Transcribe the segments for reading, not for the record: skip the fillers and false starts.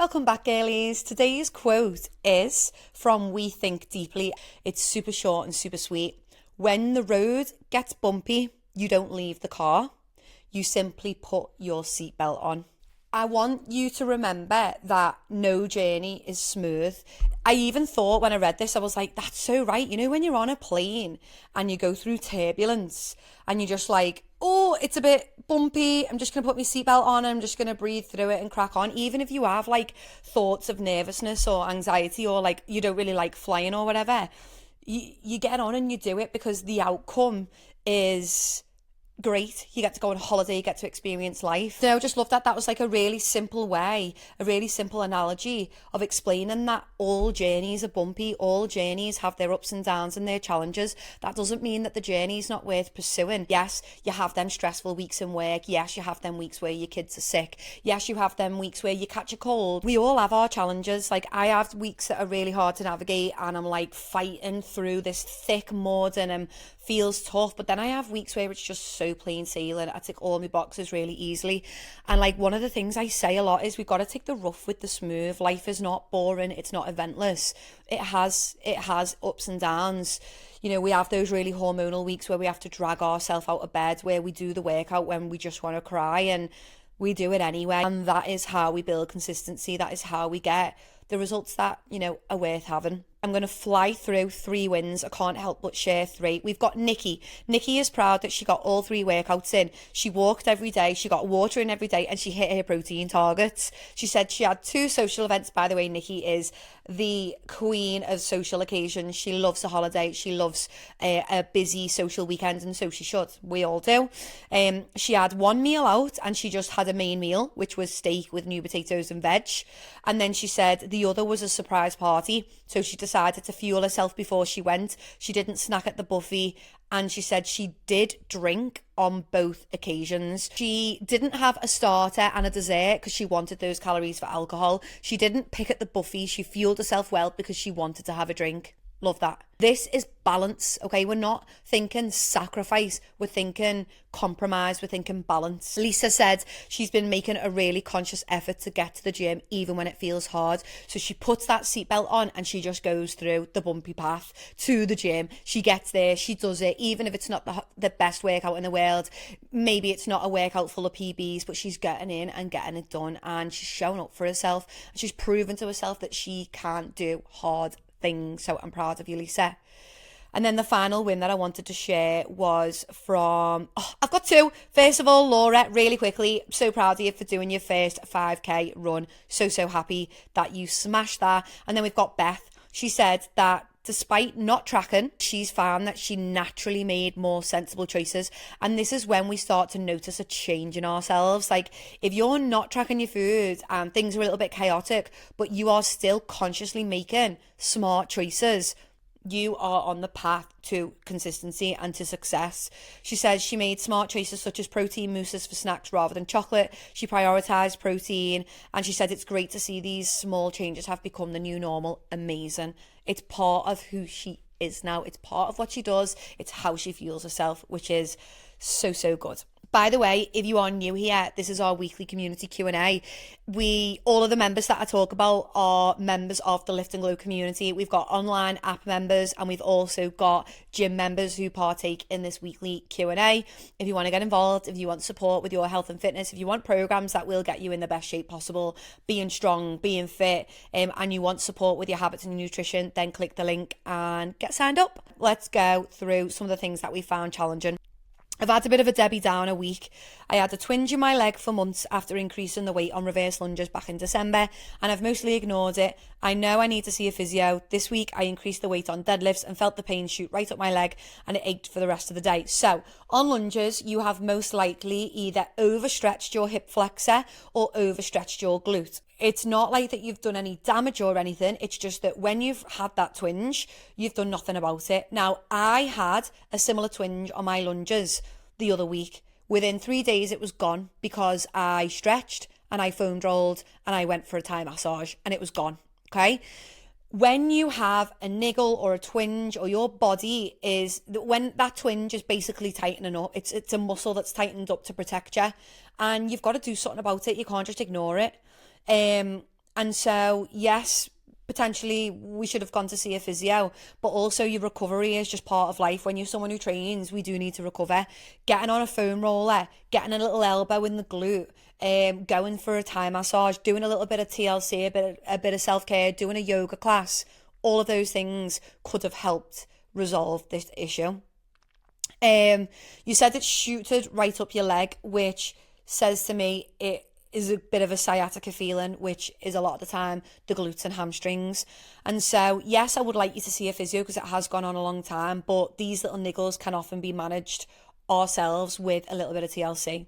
Welcome back, girlies. Today's quote is from We Think Deeply. It's super short and super sweet. When the road gets bumpy, you don't leave the car. You simply put your seatbelt on. I want you to remember that no journey is smooth. I even thought when I read this, I was like, that's so right. You know, when you're on a plane and you go through turbulence and you're just like, oh, it's a bit bumpy. I'm just going to put my seatbelt on. I'm just going to breathe through it and crack on. Even if you have like thoughts of nervousness or anxiety or like you don't really like flying or whatever, you get on and you do it because the outcome is great. You get to go on holiday, you get to experience life. So I just love that. That was like a really simple way, a really simple analogy of explaining that all journeys are bumpy, all journeys have their ups and downs and their challenges. That doesn't mean that the journey is not worth pursuing. Yes, you have them stressful weeks in work. Yes, you have them weeks where your kids are sick. Yes, you have them weeks where you catch a cold. We all have our challenges. Like I have weeks that are really hard to navigate and I'm like fighting through this thick mud and feels tough, but then I have weeks where it's just so plain sailing. I tick all my boxes really easily. And like one of the things I say a lot is we've got to take the rough with the smooth. Life is not boring, it's not eventless. It has ups and downs. You know, we have those really hormonal weeks where we have to drag ourselves out of bed, where we do the workout when we just want to cry, and we do it anyway. And that is how we build consistency. That is how we get the results that, you know, are worth having. I'm going to fly through 3 wins. I can't help but share 3. We've got Nikki. Nikki is proud that she got all 3 workouts in. She walked every day, she got water in every day, and she hit her protein targets. She said she had 2 social events. By the way, Nikki is the queen of social occasions. She loves a holiday. She loves a busy social weekend, and so she should. We all do. She had 1 meal out, and she just had a main meal, which was steak with new potatoes and veg. And then she said the other was a surprise party. So she decided to fuel herself before she went. She didn't snack at the buffet, and she said she did drink on both occasions. She didn't have a starter and a dessert because she wanted those calories for alcohol. She didn't pick at the buffet. She fueled herself well because she wanted to have a drink. Love that. This is balance, okay? We're not thinking sacrifice. We're thinking compromise. We're thinking balance. Lisa said she's been making a really conscious effort to get to the gym even when it feels hard. So she puts that seatbelt on and she just goes through the bumpy path to the gym. She gets there, she does it, even if it's not the best workout in the world. Maybe it's not a workout full of PBs, but she's getting in and getting it done, and she's showing up for herself, and she's proven to herself that she can do hard things. So I'm proud of you, Lisa. And then the final win that I wanted to share was from, I've got 2. First of all, Laura, really quickly, so proud of you for doing your first 5k run. So happy that you smashed that. And then we've got Beth. She said that despite not tracking, she's found that she naturally made more sensible choices. And this is when we start to notice a change in ourselves. Like if you're not tracking your food and things are a little bit chaotic, but you are still consciously making smart choices, you are on the path to consistency and to success. She says she made smart choices such as protein mousses for snacks rather than chocolate. She prioritized protein, and she said it's great to see these small changes have become the new normal. Amazing. It's part of who she is now. It's part of what she does. It's how she fuels herself, which is so good. By the way, if you are new here, this is our weekly community Q&A. All of the members that I talk about are members of the Lift and Glow community. We've got online app members, and we've also got gym members who partake in this weekly Q&A. If you want to get involved, if you want support with your health and fitness, if you want programs that will get you in the best shape possible, being strong, being fit, and you want support with your habits and nutrition, then click the link and get signed up. Let's go through some of the things that we found challenging. I've had a bit of a Debbie Downer week. I had a twinge in my leg for months after increasing the weight on reverse lunges back in December, and I've mostly ignored it. I know I need to see a physio. This week I increased the weight on deadlifts and felt the pain shoot right up my leg, and it ached for the rest of the day. So on lunges, you have most likely either overstretched your hip flexor or overstretched your glute. It's not like that you've done any damage or anything. It's just that when you've had that twinge, you've done nothing about it. Now, I had a similar twinge on my lunges the other week. Within 3 days, it was gone because I stretched and I foam rolled and I went for a Thai massage and it was gone. Okay. When you have a niggle or a twinge, or your body when that twinge is basically tightening up, it's a muscle that's tightened up to protect you, and you've got to do something about it. You can't just ignore it. And so, yes, potentially we should have gone to see a physio, but also your recovery is just part of life. When you're someone who trains, we do need to recover. Getting on a foam roller, getting a little elbow in the glute, going for a Thai massage, doing a little bit of TLC, a bit of self-care, doing a yoga class, all of those things could have helped resolve this issue. You said it shooted right up your leg, which says to me it is a bit of a sciatica feeling, which is a lot of the time the glutes and hamstrings. And so, yes, I would like you to see a physio because it has gone on a long time, but these little niggles can often be managed ourselves with a little bit of TLC.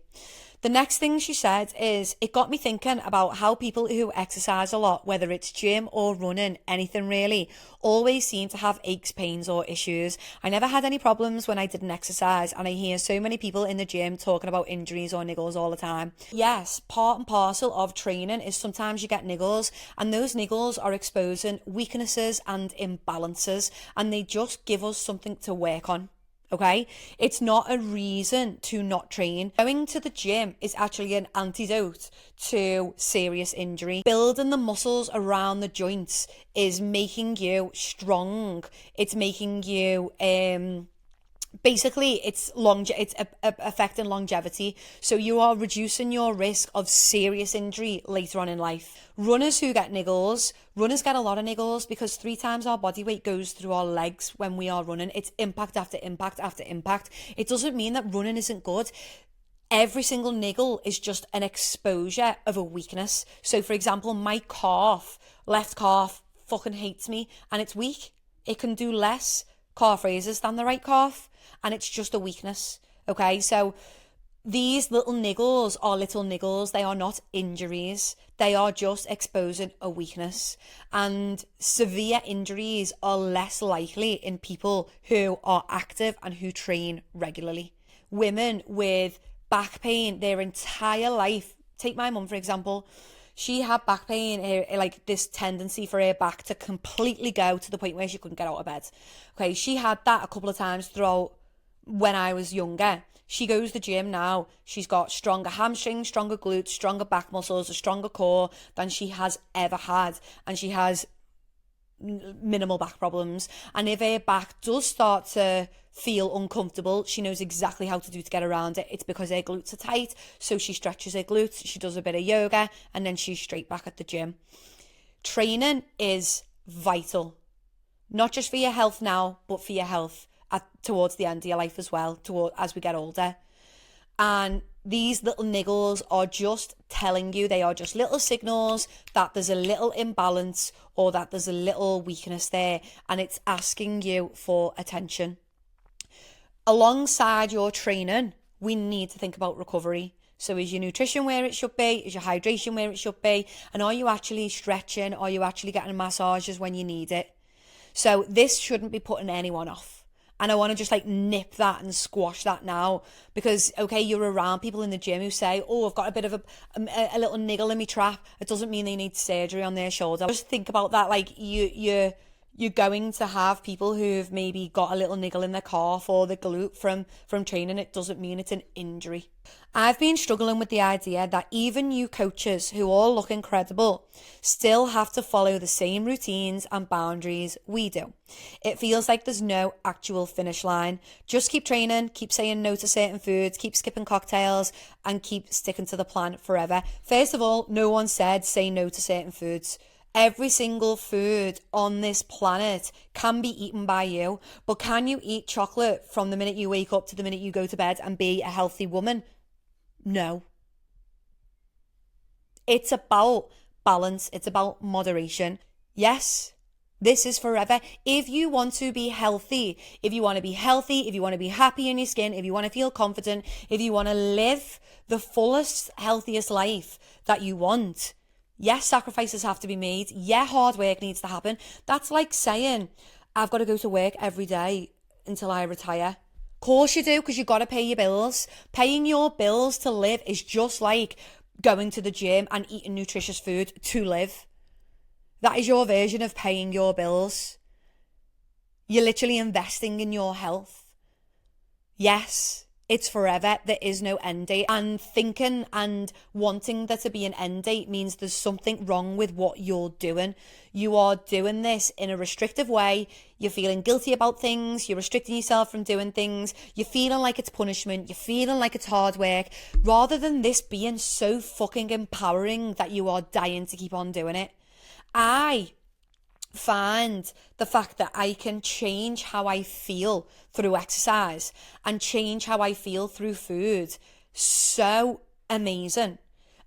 The next thing she said is, it got me thinking about how people who exercise a lot, whether it's gym or running, anything really, always seem to have aches, pains or issues. I never had any problems when I didn't exercise, and I hear so many people in the gym talking about injuries or niggles all the time. Yes, part and parcel of training is sometimes you get niggles, and those niggles are exposing weaknesses and imbalances, and they just give us something to work on. Okay, it's not a reason to not train. Going to the gym is actually an antidote to serious injury. Building the muscles around the joints is making you strong. It's making you basically it's affecting longevity, so you are reducing your risk of serious injury later on in life. Runners get a lot of niggles because 3 times our body weight goes through our legs when we are running. It's impact after impact after impact. It doesn't mean that running isn't good. Every single niggle is just an exposure of a weakness. So for example, my left calf fucking hates me and it's weak. It can do less calf raises than the right calf, and it's just a weakness. Okay, so these little niggles are little niggles. They are not injuries. They are just exposing a weakness. And severe injuries are less likely in people who are active and who train regularly. Women with back pain their entire life. Take my mum, for example. She had back pain, like this tendency for her back to completely go to the point where she couldn't get out of bed. Okay, she had that a couple of times throughout when I was younger. She goes to the gym now. She's got stronger hamstrings, stronger glutes, stronger back muscles, a stronger core than she has ever had. And she has minimal back problems. And if her back does start to feel uncomfortable, she knows exactly how to get around it. It's because her glutes are tight, so she stretches her glutes, she does a bit of yoga, and then she's straight back at the gym. Training is vital, not just for your health now, but for your health towards the end of your life as well, as we get older. And these little niggles are just telling you, they are just little signals that there's a little imbalance or that there's a little weakness there, and it's asking you for attention. Alongside your training, we need to think about recovery. So is your nutrition where it should be? Is your hydration where it should be? And are you actually stretching? Are you actually getting massages when you need it? So this shouldn't be putting anyone off. And I want to just nip that and squash that now, because, okay, you're around people in the gym who say, oh, I've got a bit of a little niggle in my trap. It doesn't mean they need surgery on their shoulder. Just think about that. You're going to have people who've maybe got a little niggle in their calf or the glute from training. It doesn't mean it's an injury. I've been struggling with the idea that even you coaches who all look incredible still have to follow the same routines and boundaries we do. It feels like there's no actual finish line. Just keep training, keep saying no to certain foods, keep skipping cocktails, and keep sticking to the plan forever. First of all, no one said say no to certain foods. Every single food on this planet can be eaten by you, but can you eat chocolate from the minute you wake up to the minute you go to bed and be a healthy woman? No. It's about balance. It's about moderation. Yes, this is forever. If you want to be healthy, if you want to be happy in your skin, if you want to feel confident, if you want to live the fullest, healthiest life that you want, yes, sacrifices have to be made. Yeah, hard work needs to happen. That's like saying, I've got to go to work every day until I retire. Of course you do, because you've got to pay your bills. Paying your bills to live is just like going to the gym and eating nutritious food to live. That is your version of paying your bills. You're literally investing in your health. Yes, It's forever. There is no end date. And thinking and wanting there to be an end date means there's something wrong with what you're doing. You are doing this in a restrictive way. You're feeling guilty about things. You're restricting yourself from doing things. You're feeling like it's punishment. You're feeling like it's hard work. Rather than this being so fucking empowering that you are dying to keep on doing it. I find the fact that I can change how I feel through exercise and change how I feel through food so amazing.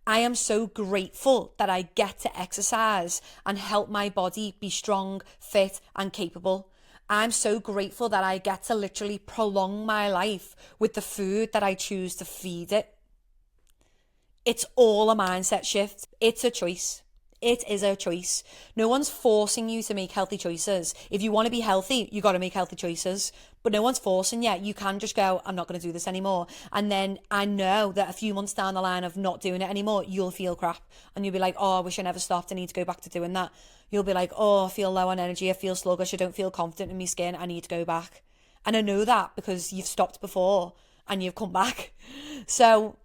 I am so grateful that I get to exercise and help my body be strong, fit, and capable. I'm so grateful that I get to literally prolong my life with the food that I choose to feed it. It's all a mindset shift. It's a choice. It is a choice. No one's forcing you to make healthy choices. If you want to be healthy, you got to make healthy choices. But no one's forcing you. You can just go, I'm not going to do this anymore. And then I know that a few months down the line of not doing it anymore, you'll feel crap. And you'll be like, oh, I wish I never stopped. I need to go back to doing that. You'll be like, oh, I feel low on energy. I feel sluggish. I don't feel confident in my skin. I need to go back. And I know that because you've stopped before and you've come back. So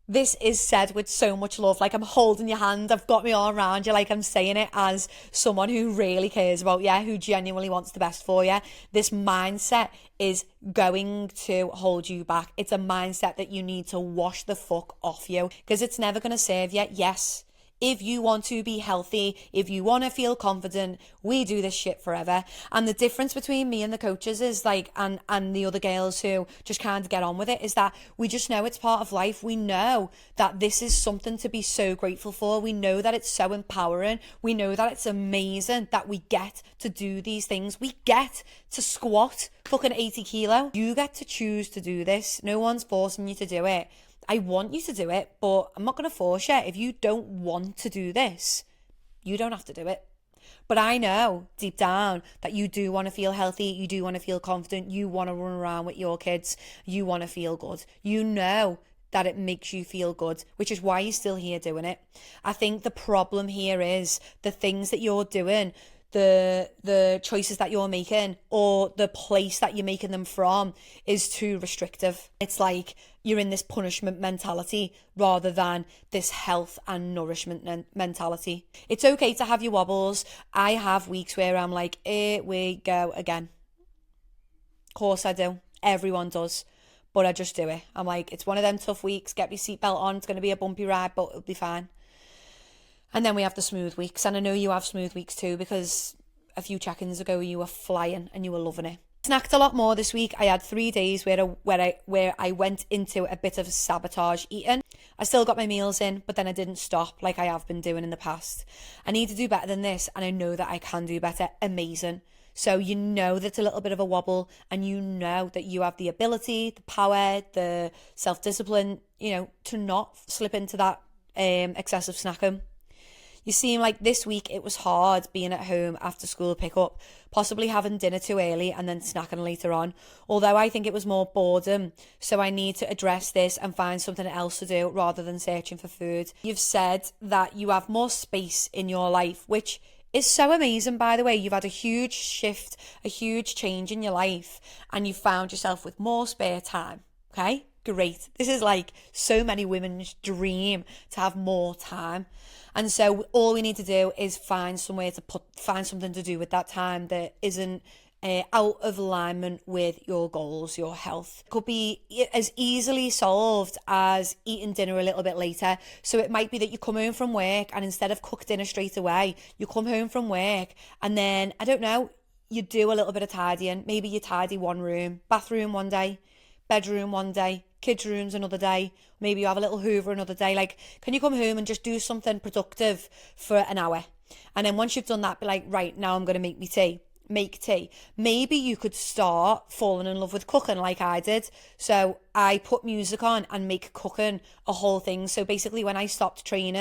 this is said with so much love. Like, I'm holding your hand, I've got my arm around you, like I'm saying it as someone who really cares about you, who genuinely wants the best for you. This mindset is going to hold you back. It's a mindset that you need to wash the fuck off you, because it's never going to serve you. Yes, if you want to be healthy, if you want to feel confident, we do this shit forever. And the difference between me and the coaches is like, and the other girls who just kind of get on with it, is that we just know it's part of life. We know that this is something to be so grateful for. We know that it's so empowering. We know that it's amazing that we get to do these things. We get to squat fucking 80 kilo. You get to choose to do this. No one's forcing you to do it. I want you to do it, but I'm not going to force you. If you don't want to do this, you don't have to do it. But I know deep down that you do want to feel healthy. You do want to feel confident. You want to run around with your kids. You want to feel good. You know that it makes you feel good, which is why you're still here doing it. I think the problem here is the things that you're doing, the choices that you're making, or the place that you're making them from is too restrictive. It's like you're in this punishment mentality rather than this health and nourishment mentality. It's okay to have your wobbles. I have weeks where I'm like, here we go again. Of course I do. Everyone does. But I just do it. I'm like, it's one of them tough weeks. Get your seatbelt on. It's going to be a bumpy ride, but it'll be fine. And then we have the smooth weeks. And I know you have smooth weeks too, because a few check-ins ago you were flying and you were loving it. Snacked a lot more this week. I had 3 days where I went into a bit of sabotage eating. I still got my meals in, but then I didn't stop like I have been doing in the past. I need to do better than this, and I know that I can do better. Amazing. So you know that's a little bit of a wobble, and you know that you have the ability, the power, the self-discipline, to not slip into that excessive snacking. You seem like this week it was hard being at home after school pickup, possibly having dinner too early and then snacking later on. Although I think it was more boredom, so I need to address this and find something else to do rather than searching for food. You've said that you have more space in your life, which is so amazing, by the way. You've had a huge shift, a huge change in your life, and you found yourself with more spare time, okay? Great. This is like so many women's dream, to have more time. And so all we need to do is find something to do with that time that isn't out of alignment with your goals, your health. It could be as easily solved as eating dinner a little bit later. So it might be that you come home from work, and instead of cook dinner straight away, you come home from work and then, I don't know, you do a little bit of tidying. Maybe you tidy one room, bathroom one day, bedroom one day, kids' rooms another day. Maybe you have a little hoover another day. Like, can you come home and just do something productive for an hour? And then once you've done that, be like, right, now I'm going to make me tea. Make tea. Maybe you could start falling in love with cooking like I did. So I put music on and make cooking a whole thing. So basically when I stopped teaching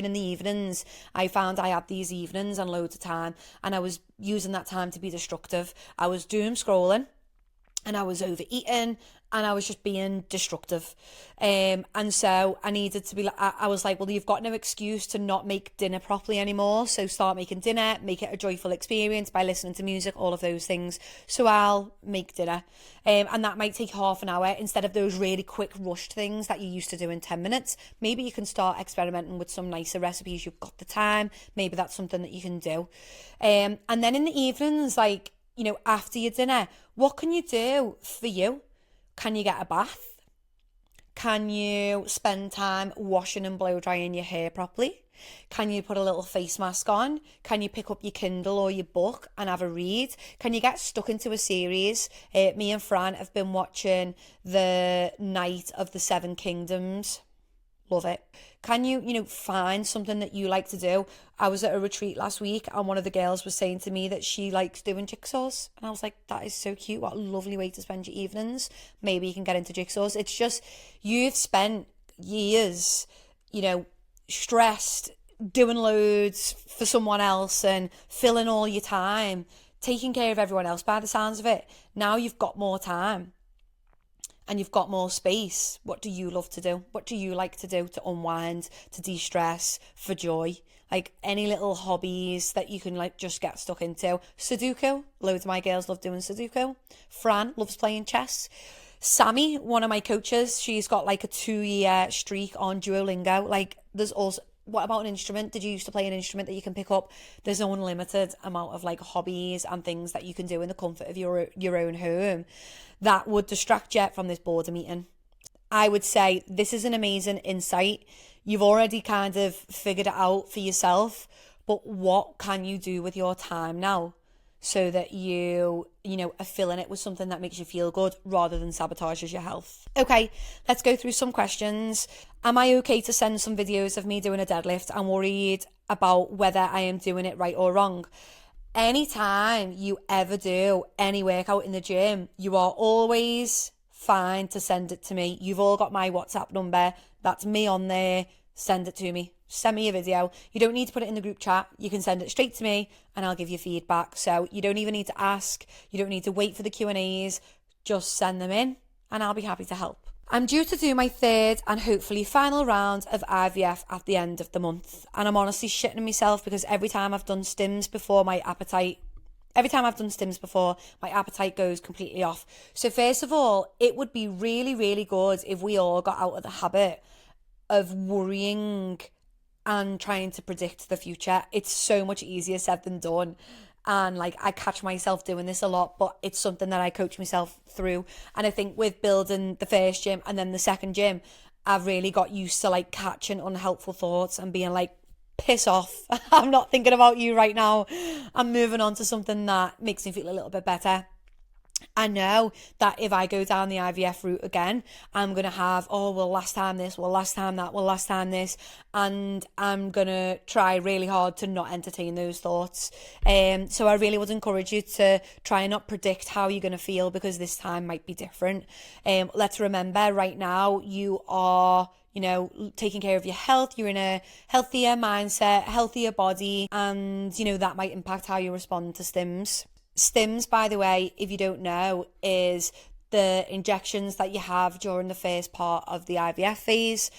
in the evenings, I found I had these evenings and loads of time, and I was using that time to be destructive. I was doom scrolling, and I was overeating, and I was just being destructive. And so I needed to be like, I was like, well, you've got no excuse to not make dinner properly anymore. So start making dinner, make it a joyful experience by listening to music, all of those things. So I'll make dinner. And that might take half an hour instead of those really quick rushed things that you used to do in 10 minutes. Maybe you can start experimenting with some nicer recipes. You've got the time. Maybe that's something that you can do. And then in the evenings, like, you know, after your dinner, what can you do for you? Can you get a bath? Can you spend time washing and blow drying your hair properly? Can you put a little face mask on? Can you pick up your Kindle or your book and have a read? Can you get stuck into a series? Me and Fran have been watching The Night of the Seven Kingdoms. Love it. Can you find something that you like to do? I was at a retreat last week and one of the girls was saying to me that she likes doing jigsaws. And I was like, that is so cute. What a lovely way to spend your evenings. Maybe you can get into jigsaws. It's just, you've spent years, stressed, doing loads for someone else and filling all your time, taking care of everyone else by the sounds of it. Now you've got more time. And you've got more space. What do you love to do? What do you like to do to unwind, to de-stress, for joy? Like any little hobbies that you can like just get stuck into. Sudoku. Loads of my girls love doing Sudoku. Fran loves playing chess. Sammy, one of my coaches, she's got like a 2-year streak on Duolingo. Like there's also, what about an instrument? Did you used to play an instrument that you can pick up? There's no unlimited amount of like hobbies and things that you can do in the comfort of your own home that would distract you from this boredom eating. I would say this is an amazing insight. You've already kind of figured it out for yourself, but what can you do with your time now so that you are filling it with something that makes you feel good rather than sabotages your health? Okay, let's go through some questions. Am I okay to send some videos of me doing a deadlift? I'm worried about whether I am doing it right or wrong. Anytime you ever do any workout in the gym, you are always fine to send it to me. You've all got my WhatsApp number. That's me on there. Send it to me. Send me a video. You don't need to put it in the group chat. You can send it straight to me and I'll give you feedback. So you don't even need to ask. You don't need to wait for the Q&As. Just send them in and I'll be happy to help. I'm due to do my third and hopefully final round of IVF at the end of the month. And I'm honestly shitting myself because every time I've done stims before, my appetite goes completely off. So first of all, it would be really, really good if we all got out of the habit of worrying and trying to predict the future. It's so much easier said than done. And like I catch myself doing this a lot, but it's something that I coach myself through. And I think with building the first gym and then the second gym, I've really got used to like catching unhelpful thoughts and being like, piss off. I'm not thinking about you right now. I'm moving on to something that makes me feel a little bit better. I know that if I go down the IVF route again, I'm going to have, last time this, last time that, last time this. And I'm going to try really hard to not entertain those thoughts. So I really would encourage you to try and not predict how you're going to feel because this time might be different. Let's remember right now you are taking care of your health, you're in a healthier mindset, healthier body, and, that might impact how you respond to stims. Stims, by the way, if you don't know, is the injections that you have during the first part of the IVF phase,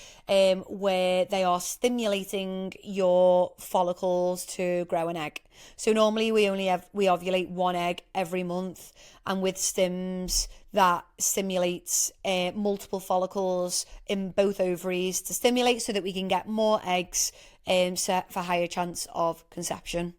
where they are stimulating your follicles to grow an egg. So normally we ovulate one egg every month, and with stims that stimulates multiple follicles in both ovaries to stimulate so that we can get more eggs set for higher chance of conception.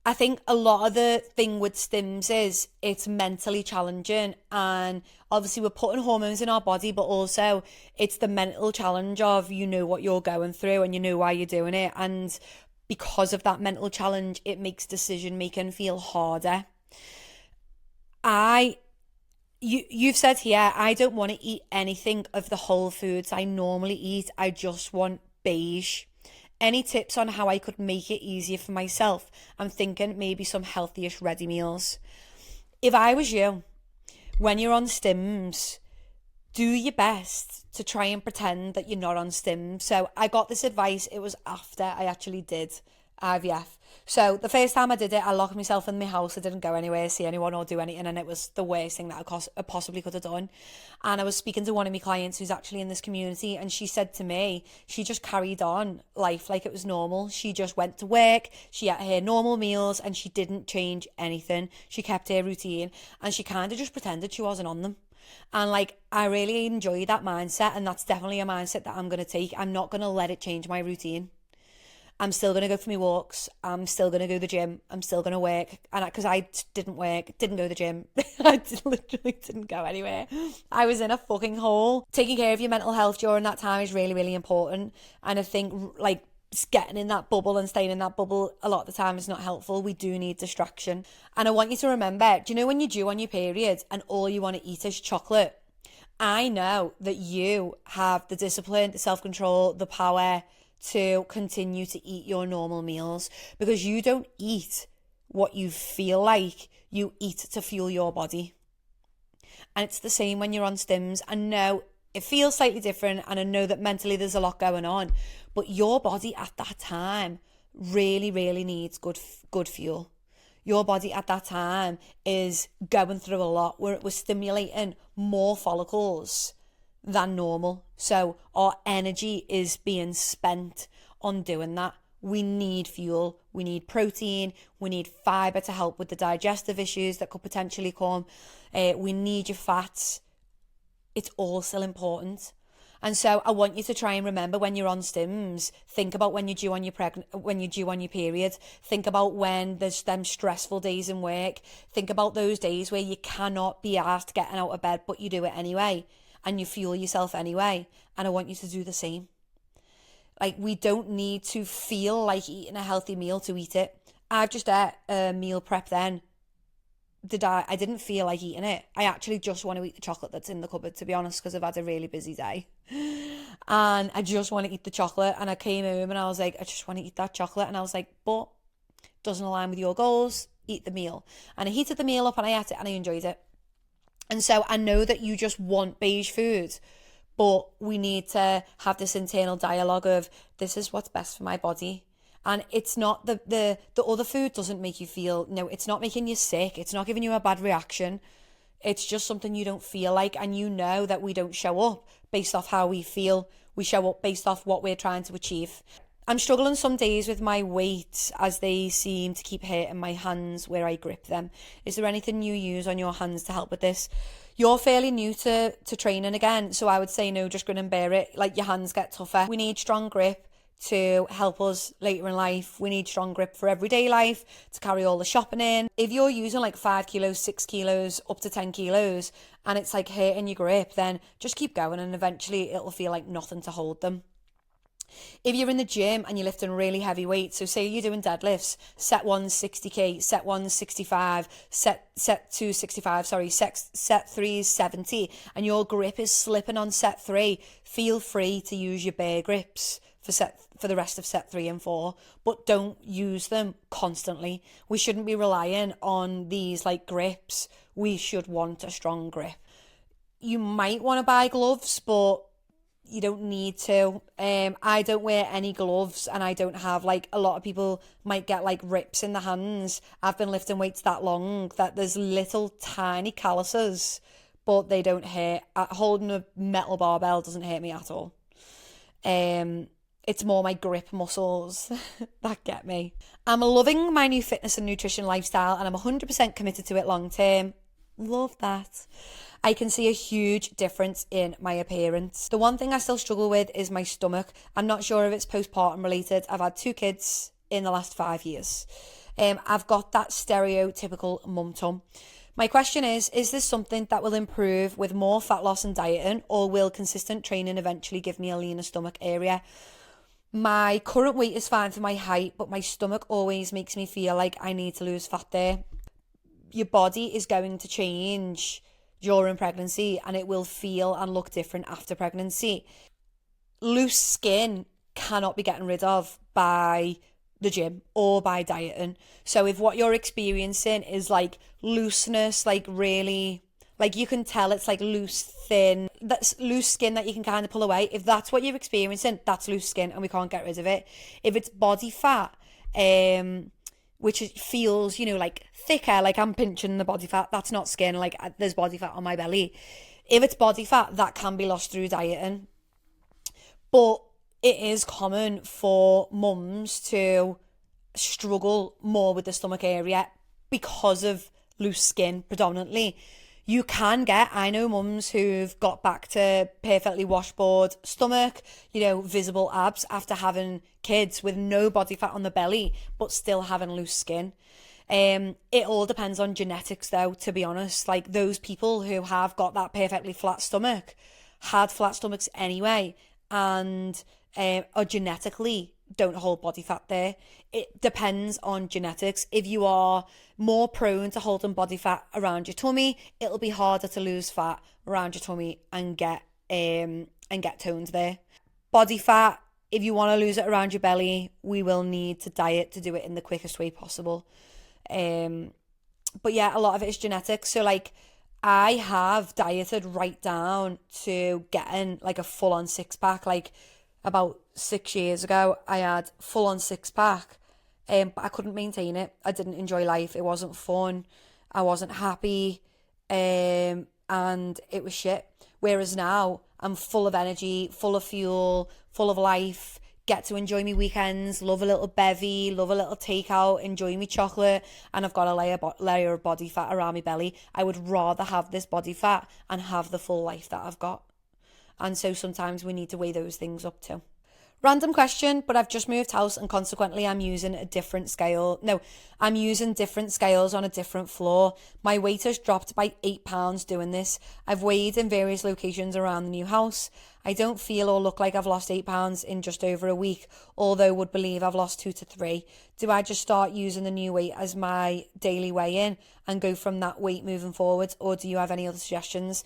I think a lot of the thing with stims is it's mentally challenging, and obviously we're putting hormones in our body, but also it's the mental challenge of what you're going through and you know why you're doing it, and because of that mental challenge it makes decision making feel harder. You've said here, I don't want to eat anything of the whole foods I normally eat. I just want beige. Any tips on how I could make it easier for myself? I'm thinking maybe some healthiest ready meals. If I was you, when you're on stims, do your best to try and pretend that you're not on stims. So I got this advice, it was after I actually did IVF. So the first time I did it, I locked myself in my house. I didn't go anywhere, see anyone or do anything. And it was the worst thing that I possibly could have done. And I was speaking to one of my clients who's actually in this community. And she said to me, she just carried on life like it was normal. She just went to work. She ate her normal meals and she didn't change anything. She kept her routine and she kind of just pretended she wasn't on them. And like, I really enjoy that mindset. And that's definitely a mindset that I'm going to take. I'm not going to let it change my routine. I'm still going to go for my walks. I'm still going to go to the gym. I'm still going to work. And because I didn't work, didn't go to the gym. I literally didn't go anywhere. I was in a fucking hole. Taking care of your mental health during that time is really, really important. And I think like getting in that bubble and staying in that bubble a lot of the time is not helpful. We do need distraction. And I want you to remember, do you know when you're due on your period and all you want to eat is chocolate? I know that you have the discipline, the self-control, the power to continue to eat your normal meals, because you don't eat what you feel like, you eat to fuel your body. And it's the same when you're on stims. I know it feels slightly different, and I know that mentally there's a lot going on, but your body at that time really, really needs good fuel. Your body at that time is going through a lot. We're stimulating more follicles than normal. So our energy is being spent on doing that. We need fuel, we need protein, we need fibre to help with the digestive issues that could potentially come. We need your fats. It's all still important. And so I want you to try and remember when you're on stims, think about when you're due on your period. Think about when there's them stressful days in work. Think about those days where you cannot be asked getting out of bed, but you do it anyway. And you fuel yourself anyway. And I want you to do the same. Like, we don't need to feel like eating a healthy meal to eat it. I've just ate a meal prep then. I didn't feel like eating it. I actually just want to eat the chocolate that's in the cupboard, to be honest, because I've had a really busy day. And I just want to eat the chocolate. And I came home and I was like, I just want to eat that chocolate. And I was like, but it doesn't align with your goals. Eat the meal. And I heated the meal up and I ate it and I enjoyed it. And so I know that you just want beige food, but we need to have this internal dialogue of, this is what's best for my body. And it's not the other food doesn't make you feel, no, it's not making you sick. It's not giving you a bad reaction. It's just something you don't feel like. And you know that we don't show up based off how we feel. We show up based off what we're trying to achieve. I'm struggling some days with my weight as they seem to keep hurting my hands where I grip them. Is there anything you use on your hands to help with this? You're fairly new to training again, so I would say no, just grin and bear it. Like, your hands get tougher. We need strong grip to help us later in life. We need strong grip for everyday life, to carry all the shopping in. If you're using like 5 kilos, 6 kilos, up to 10 kilos, and it's like hurting your grip, then just keep going and eventually it'll feel like nothing to hold them. If you're in the gym and you're lifting really heavy weights, so say you're doing deadlifts, set 1 60k, set 1 65, set 2 65, set 3 70, and your grip is slipping on set 3, feel free to use your bare grips for the rest of set 3 and 4, but don't use them constantly. We shouldn't be relying on these like grips. We should want a strong grip. You might want to buy gloves, but you don't need to. I don't wear any gloves, and I don't have, like, a lot of people might get like rips in the hands. I've been lifting weights that long that there's little tiny calluses, but they don't hurt. Holding a metal barbell doesn't hurt me at all. It's more my grip muscles that get me. I'm loving my new fitness and nutrition lifestyle, and I'm 100% committed to it long term. Love that. I can see a huge difference in my appearance. The one thing I still struggle with is my stomach. I'm not sure if it's postpartum related. I've had 2 kids in the last 5 years. I've got that stereotypical mum tum. My question is this something that will improve with more fat loss and dieting, or will consistent training eventually give me a leaner stomach area? My current weight is fine for my height, but my stomach always makes me feel like I need to lose fat there. Your body is going to change during pregnancy, and it will feel and look different after pregnancy. Loose skin cannot be getting rid of by the gym or by dieting. So if what you're experiencing is like looseness, like really, like you can tell it's like loose, thin, that's loose skin that you can kind of pull away. If that's what you're experiencing, that's loose skin and we can't get rid of it. If it's body fat, which feels, like thicker, like I'm pinching the body fat. That's not skin, like there's body fat on my belly. If it's body fat, that can be lost through dieting. But it is common for mums to struggle more with the stomach area because of loose skin predominantly. I know mums who've got back to perfectly washboard stomach, visible abs after having kids with no body fat on the belly, but still having loose skin. It all depends on genetics though, to be honest. Like those people who have got that perfectly flat stomach had flat stomachs anyway, and are genetically don't hold body fat there. It depends on genetics. If you are more prone to holding body fat around your tummy, it'll be harder to lose fat around your tummy and get toned there. Body fat, if you want to lose it around your belly, we will need to diet to do it in the quickest way possible. But yeah, a lot of it is genetics. So like I have dieted right down to getting like a full-on six-pack. Like about 6 years ago, I had full-on six-pack, but I couldn't maintain it. I didn't enjoy life. It wasn't fun. I wasn't happy, and it was shit. Whereas now, I'm full of energy, full of fuel, full of life, get to enjoy my weekends, love a little bevy, love a little takeout, enjoy my chocolate, and I've got a layer of body fat around my belly. I would rather have this body fat and have the full life that I've got. And so sometimes we need to weigh those things up too. Random question, but I've just moved house and consequently I'm using a different scale. No, I'm using different scales on a different floor. My weight has dropped by 8 pounds doing this. I've weighed in various locations around the new house. I don't feel or look like I've lost 8 pounds in just over a week, although would believe I've lost 2 to 3. Do I just start using the new weight as my daily weigh-in and go from that weight moving forward, or do you have any other suggestions?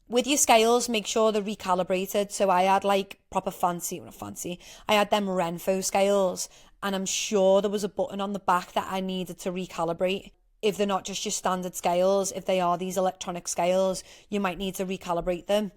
With your scales, make sure they're recalibrated. So I had like proper I had them Renfo scales, and I'm sure there was a button on the back that I needed to recalibrate. If they're not just your standard scales, if they are these electronic scales, you might need to recalibrate them.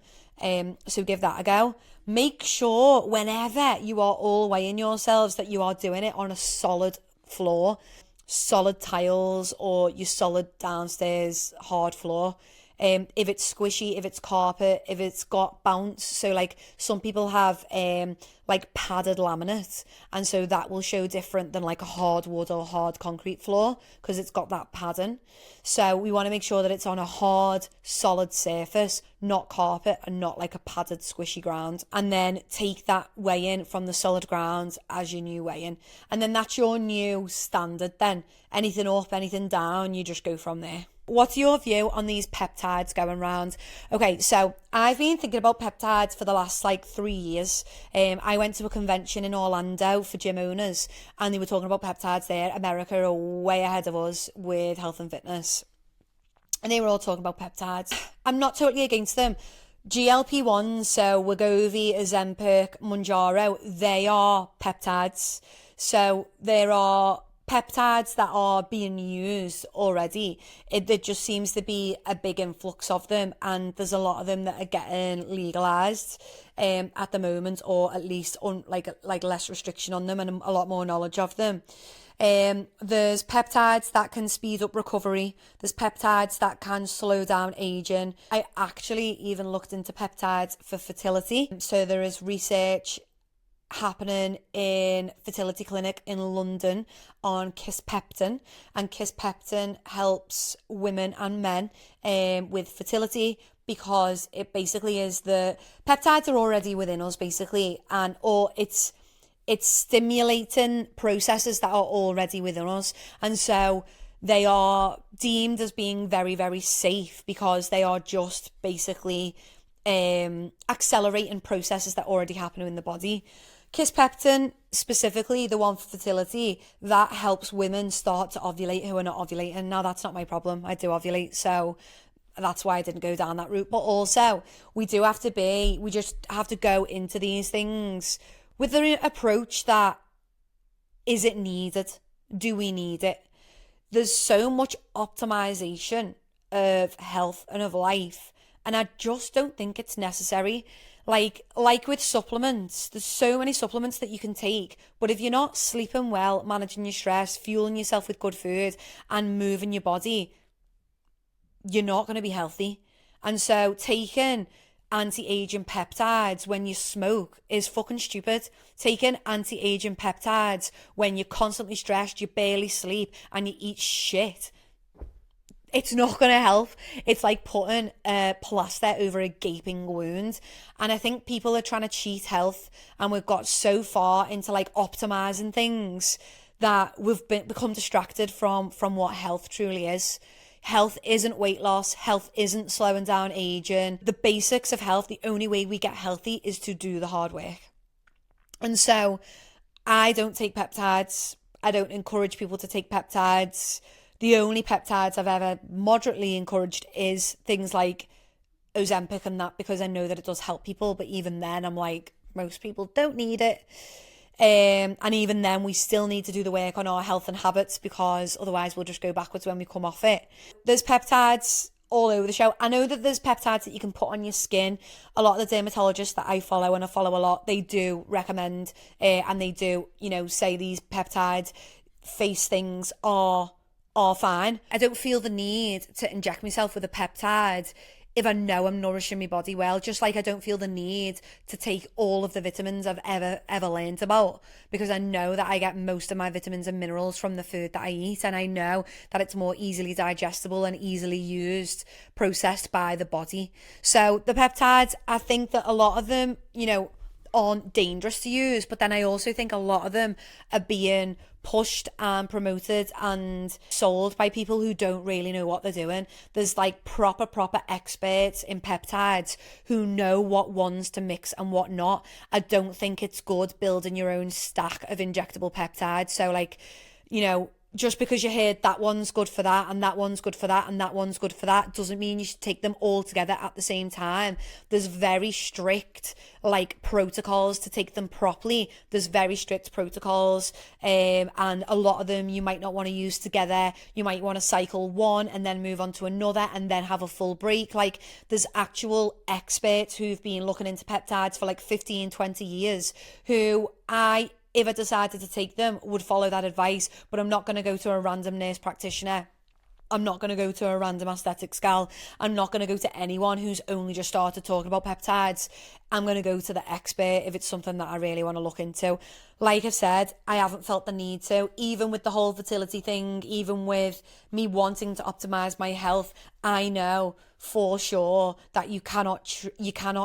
So give that a go. Make sure whenever you are all weighing yourselves that you are doing it on a solid floor, solid tiles, or your solid downstairs hard floor. If it's squishy, if it's carpet, if it's got bounce. So like some people have like padded laminate, and so that will show different than like a hardwood or hard concrete floor because it's got that padding. So we want to make sure that it's on a hard, solid surface, not carpet and not like a padded squishy ground. And then take that weigh-in from the solid ground as your new weigh-in. And then that's your new standard then. Anything up, anything down, you just go from there. What's your view on these peptides going around? Okay, so I've been thinking about peptides for the last 3 years. I went to a convention in Orlando for gym owners and they were talking about peptides there. America are way ahead of us with health and fitness. And they were all talking about peptides. I'm not totally against them. GLP-1s, so Wegovy, Ozempic, Mounjaro, they are peptides. So there are peptides that are being used already. There just seems to be a big influx of them, and there's a lot of them that are getting legalized at the moment, or at least like less restriction on them and a lot more knowledge of them. There's peptides that can speed up recovery. There's peptides that can slow down aging. I actually even looked into peptides for fertility. So there is research happening in fertility clinic in London on kisspeptin, and kisspeptin helps women and men with fertility, because it basically is the peptides are already within us basically, and or it's stimulating processes that are already within us, and so they are deemed as being very, very safe because they are just basically accelerating processes that already happen in the body. Kisspeptin, specifically the one for fertility, that helps women start to ovulate who are not ovulating. Now, that's not my problem. I do ovulate, so that's why I didn't go down that route. But also, we just have to go into these things with the approach that, is it needed? Do we need it? There's so much optimization of health and of life And I just don't think it's necessary. Like with supplements, there's so many supplements that you can take, but if you're not sleeping well, managing your stress, fueling yourself with good food, and moving your body, you're not going to be healthy. And so taking anti-aging peptides when you smoke is fucking stupid. Taking anti-aging peptides when you're constantly stressed, you barely sleep, and you eat shit, it's not going to help. It's like putting a plaster over a gaping wound. And I think people are trying to cheat health, and we've got so far into like optimizing things that become distracted from what health truly is. Health isn't weight loss. Health isn't slowing down aging. The basics of health, the only way we get healthy is to do the hard work. And so I don't take peptides. I don't encourage people to take peptides. The only peptides I've ever moderately encouraged is things like Ozempic and that, because I know that it does help people. But even then, I'm like, most people don't need it. And even then, we still need to do the work on our health and habits, because otherwise we'll just go backwards when we come off it. There's peptides all over the show. I know that there's peptides that you can put on your skin. A lot of the dermatologists that I follow, and I follow a lot, they do recommend and they do, say these peptide face things are fine. I don't feel the need to inject myself with a peptide if I know I'm nourishing my body well, just like I don't feel the need to take all of the vitamins I've ever learned about, because I know that I get most of my vitamins and minerals from the food that I eat, and I know that it's more easily digestible and easily used, processed by the body. So the peptides, I think that a lot of them, aren't dangerous to use, but then I also think a lot of them are being pushed and promoted and sold by people who don't really know what they're doing. There's like proper experts in peptides who know what ones to mix and what not. I don't think it's good building your own stack of injectable peptides. So just because you heard that one's good for that, and that one's good for that, and that one's good for that, doesn't mean you should take them all together at the same time. There's very strict protocols to take them properly. There's very strict protocols, and a lot of them you might not want to use together. You might want to cycle one and then move on to another and then have a full break. There's actual experts who've been looking into peptides for 15, 20 years who if I decided to take them, would follow that advice. But I'm not going to go to a random nurse practitioner. I'm not going to go to a random aesthetics gal. I'm not going to go to anyone who's only just started talking about peptides. I'm going to go to the expert if it's something that I really want to look into. Like I said, I haven't felt the need to, even with the whole fertility thing, even with me wanting to optimize my health. I know for sure that you cannot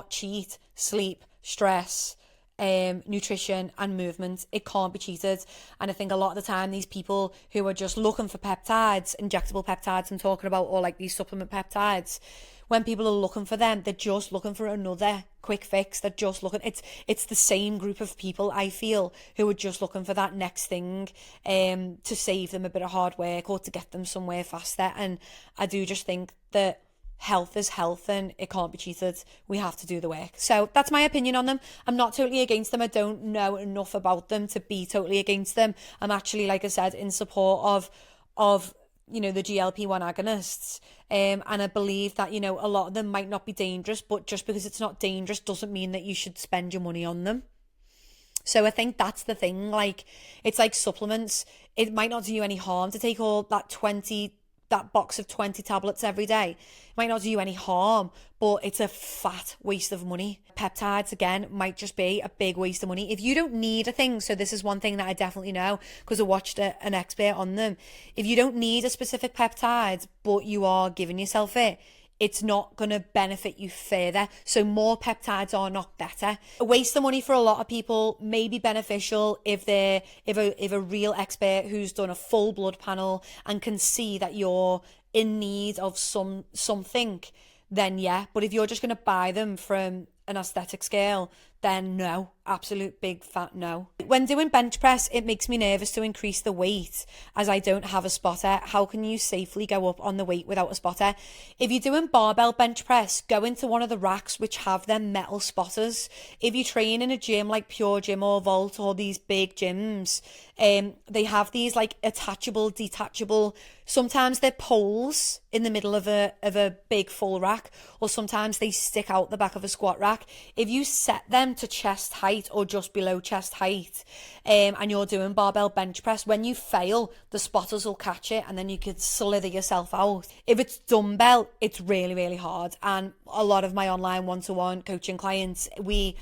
cheat sleep, stress, nutrition and movement. It can't be cheated. And I think a lot of the time these people who are just looking for peptides, injectable peptides I'm talking about, or these supplement peptides, when people are looking for them, they're just looking for another quick fix. They're just looking, it's the same group of people, I feel, who are just looking for that next thing to save them a bit of hard work or to get them somewhere faster. And I do just think that health is health and it can't be cheated. We have to do the work. So that's my opinion on them. I'm not totally against them. I don't know enough about them to be totally against them. I'm actually, like I said, in support of the GLP-1 agonists. And I believe that, a lot of them might not be dangerous, but just because it's not dangerous doesn't mean that you should spend your money on them. So I think that's the thing. It's like supplements. It might not do you any harm to take all that box of 20 tablets every day. It might not do you any harm, but it's a fat waste of money. Peptides, again, might just be a big waste of money. If you don't need a thing, so this is one thing that I definitely know because I watched an expert on them. If you don't need a specific peptide, but you are giving yourself it, it's not going to benefit you further. So more peptides are not better. A waste of money for a lot of people may be beneficial if a real expert who's done a full blood panel and can see that you're in need of something, then yeah. But if you're just going to buy them from an aesthetic scale, then no. absolute big fat no. When doing bench press, it makes me nervous to increase the weight as I don't have a spotter. How can you safely go up on the weight without a spotter? If you're doing barbell bench press, go into one of the racks which have them metal spotters. If you train in a gym like Pure Gym or Vault or these big gyms, they have these like attachable, detachable, sometimes they're poles in the middle of a big full rack, or sometimes they stick out the back of a squat rack. If you set them to chest height or just below chest height, and you're doing barbell bench press, when you fail, the spotters will catch it and then you could slither yourself out. If it's dumbbell, it's really, really hard. And a lot of my online one-to-one coaching clients, we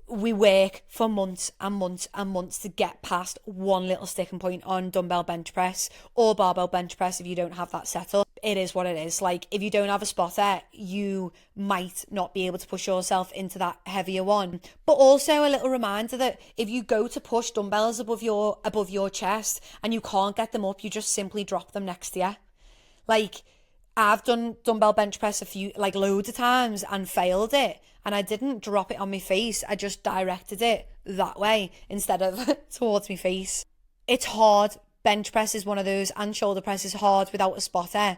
work for months and months and months to get past one little sticking point on dumbbell bench press or barbell bench press. If you don't have that set up, it is what it is. Like, if you don't have a spotter, you might not be able to push yourself into that heavier one. But also a little reminder that if you go to push dumbbells above your chest and you can't get them up, you just simply drop them next to you. Like, I've done dumbbell bench press loads of times and failed it. And I didn't drop it on my face. I just directed it that way instead of towards my face. It's hard. Bench press is one of those, and shoulder press is hard without a spotter.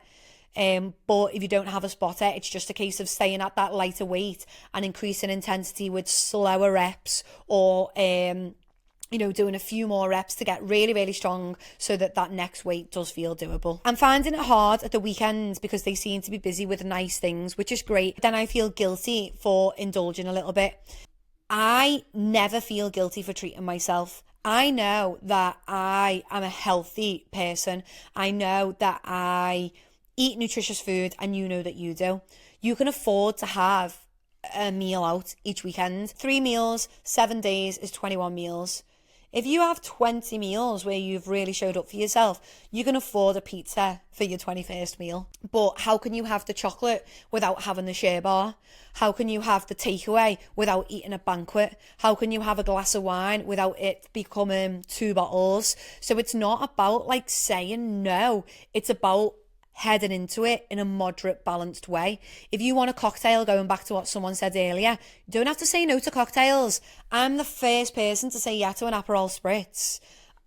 But if you don't have a spotter, it's just a case of staying at that lighter weight and increasing intensity with slower reps, or doing a few more reps to get really, really strong so that next weight does feel doable. I'm finding it hard at the weekends because they seem to be busy with nice things, which is great. Then I feel guilty for indulging a little bit. I never feel guilty for treating myself. I know that I am a healthy person. I know that I eat nutritious food, and you know that you do. You can afford to have a meal out each weekend. 3 meals, 7 days is 21 meals. If you have 20 meals where you've really showed up for yourself, you can afford a pizza for your 21st meal. But how can you have the chocolate without having the share bar? How can you have the takeaway without eating a banquet? How can you have a glass of wine without it becoming 2 bottles? So it's not about like saying no. It's about heading into it in a moderate, balanced way. If you want a cocktail, going back to what someone said earlier, you don't have to say no to cocktails. I'm the first person to say yeah to an Aperol Spritz.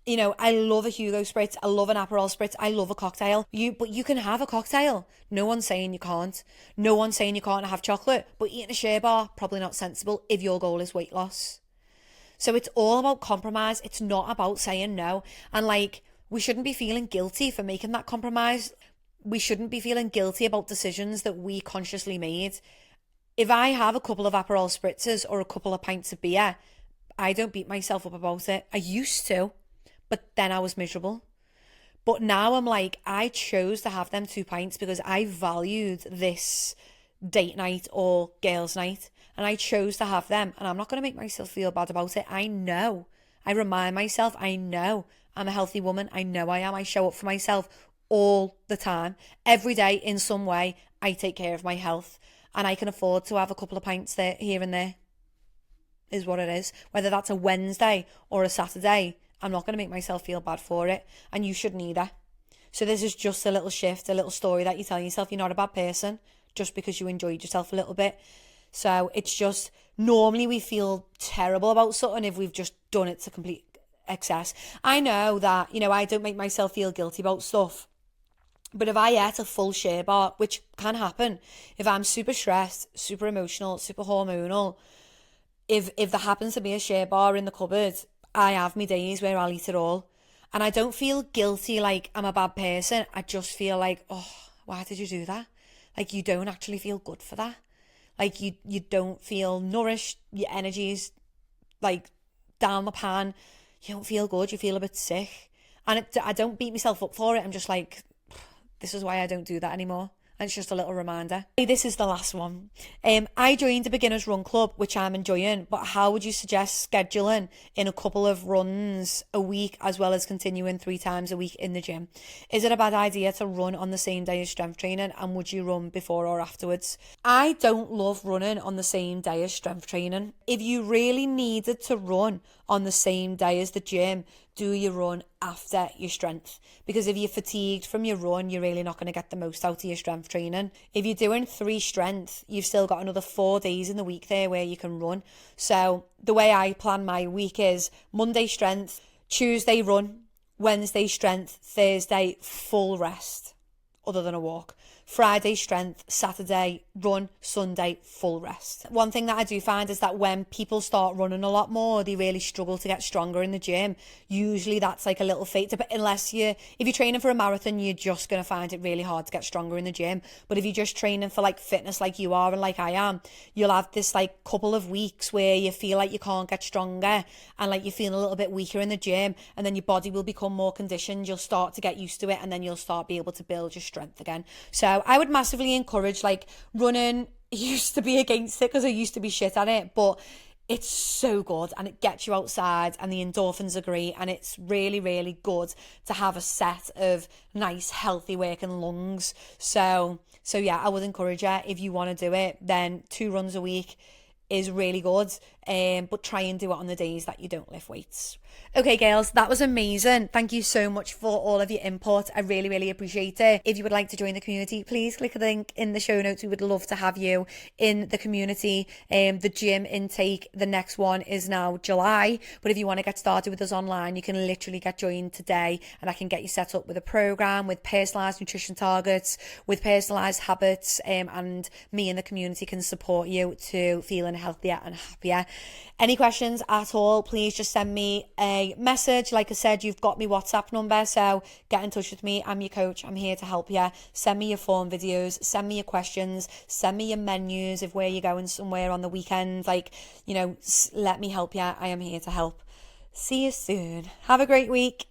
I love a Hugo Spritz. I love an Aperol Spritz. I love a cocktail. But you can have a cocktail. No one's saying you can't. No one's saying you can't have chocolate. But eating a share bar, probably not sensible if your goal is weight loss. So it's all about compromise. It's not about saying no. And we shouldn't be feeling guilty for making that compromise. We shouldn't be feeling guilty about decisions that we consciously made. If I have a couple of Aperol Spritzers or a couple of pints of beer, I don't beat myself up about it. I used to, but then I was miserable. But now I'm like, I chose to have them 2 pints because I valued this date night or girls' night, and I chose to have them, and I'm not going to make myself feel bad about it. I know. I remind myself, I know I'm a healthy woman. I know I am. I show up for myself all the time. Every day in some way, I take care of my health, and I can afford to have a couple of pints there, here and there, is what it is. Whether that's a Wednesday or a Saturday, I'm not going to make myself feel bad for it, and you shouldn't either. So this is just a little shift, a little story that you tell yourself. You're not a bad person just because you enjoyed yourself a little bit. So it's just, normally we feel terrible about something if we've just done it to complete excess. I know that, I don't make myself feel guilty about stuff. But if I ate a full share bar, which can happen, if I'm super stressed, super emotional, super hormonal, if there happens to be a share bar in the cupboard, I have my days where I'll eat it all. And I don't feel guilty like I'm a bad person. I just feel like, oh, why did you do that? Like, you don't actually feel good for that. Like, you don't feel nourished. Your energy's like down the pan. You don't feel good. You feel a bit sick. And I don't beat myself up for it. I'm just like, this is why I don't do that anymore. And it's just a little reminder. This is the last one. I joined a beginner's run club, which I'm enjoying, but how would you suggest scheduling in a couple of runs a week as well as continuing 3 times a week in the gym? Is it a bad idea to run on the same day as strength training, and would you run before or afterwards? I don't love running on the same day as strength training. If you really needed to run on the same day as the gym, do your run after your strength, because if you're fatigued from your run, you're really not going to get the most out of your strength training. If you're doing 3 strength, you've still got another 4 days in the week there where you can run. So the way I plan my week is Monday strength, Tuesday run, Wednesday strength, Thursday full rest other than a walk, Friday strength, Saturday run, Sunday full rest. One thing that I do find is that when people start running a lot more, they really struggle to get stronger in the gym. Usually that's like a little fate, but if you're training for a marathon, you're just going to find it really hard to get stronger in the gym. But if you're just training for like fitness like you are and like I am, you'll have this like couple of weeks where you feel like you can't get stronger and like you're feeling a little bit weaker in the gym, and then your body will become more conditioned. You'll start to get used to it, and then you'll start be able to build your strength again. So I would massively encourage, like, running. Used to be against it because I used to be shit at it, but it's so good and it gets you outside and the endorphins are great, and it's really, really good to have a set of nice, healthy working lungs. So yeah, I would encourage you, if you want to do it, then 2 runs a week is really good, but try and do it on the days that you don't lift weights. Okay, girls, that was amazing. Thank you so much for all of your input. I really, really appreciate it. If you would like to join the community, please click the link in the show notes. We would love to have you in the community. The gym intake, the next one is now July, but if you want to get started with us online, you can literally get joined today, and I can get you set up with a program with personalized nutrition targets, with personalized habits, and me and the community can support you to feeling healthier and happier. Any questions at all, please just send me a message. Like I said, you've got my WhatsApp number, so get in touch with me. I'm your coach. I'm here to help you. Send me your form videos, send me your questions, send me your menus of where you're going somewhere on the weekend. Like, let me help you. I am here to help. See you soon. Have a great week.